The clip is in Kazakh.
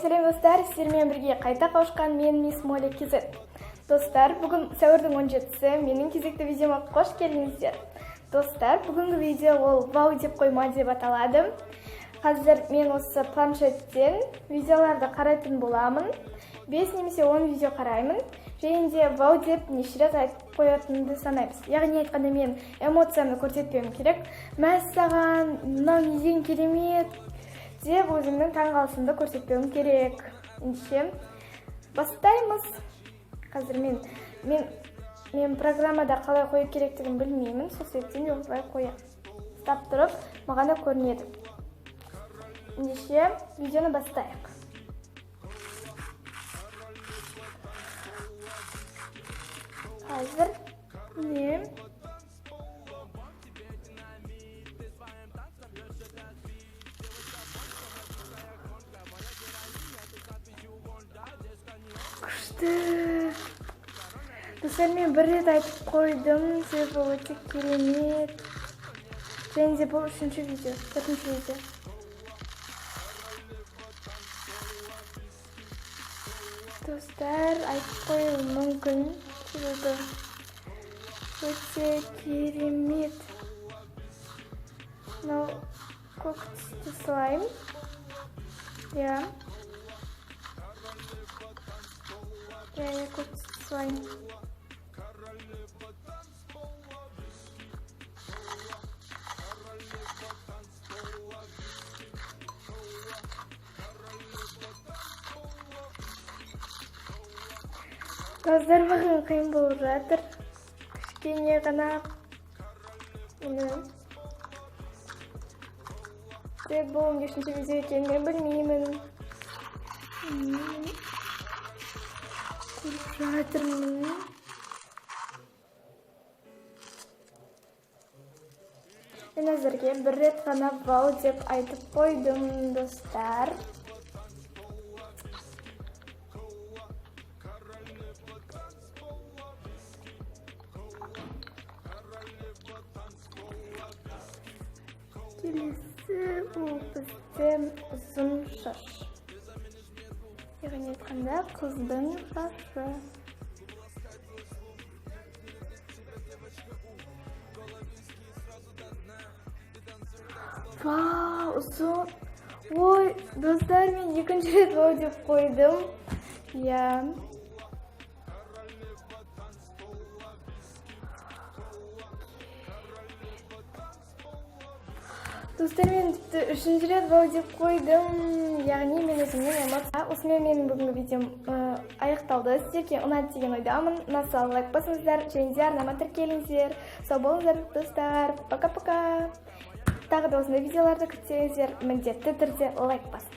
сәлем достар, сіздермен бірге қайта қауышқан мен Мисс Молли Кизет. Достар, бүгін сәуірдің 17-сі, менің кезекті видеома қош келдіңіздер. Достар, бүгінгі видео ол вау деп қойма деп аталады. Қазір мен осы планшеттен видеоларды қарайтын боламын. 5 немесе 10 видео қараймын. Және де вау деп неше рет айтып қоятынымды санаймыз. Яғни айтқанда мен эмоциямды көрсетпеуім керек. Мәссаған, мынау неден керемет деп өзімнің таңғалысымды көрсетпеуім керек. Ендеше бастаймыз. Қазір мен программада қалай қою керектігін білмеймін. Сол себептен олай қоямын. Ұстап тұрып, маған да көрінеді. Ендеше видеоны бастайық. Қазір мен күшті. Достар, мен бір рет айтып қойдым, себебі өте керемет. Және де бұл 3-ші видео, 4-ші видео. Достар, айтып қоюым мүмкін, себебі өте керемет. Мынау көк түсті слайм. Я көк түсті слайм. Достар, бағын қиын болып жатыр. Кішкене ғана бұл 5-ші видео екенін білмеймін. Көріп жатырмын. Мен әзірге бір рет ғана вау деп айтып қойдым, достар. Келесі ол бізден ұзын шаш. Яғни айтқанда қыздың шашы. Вау, ұзын. Ой, достар, мен 2-ші рет вау деп қойдым. Я. Достар, мен 3-ші рет вау деп қойдым. Яғни мен өзімнің эмоция. Осымен менің бүгінгі видеом аяқталды. Сіздерге ұнады деген ойдамын. Ұнаса лайк басыңыздар, және де арнама тіркеліңіздер. Сау болыңыздар, достар. Пока-пока. Тағы да осындай видеоларды күтсеңіздер, міндетті түрде лайк басыңыздар.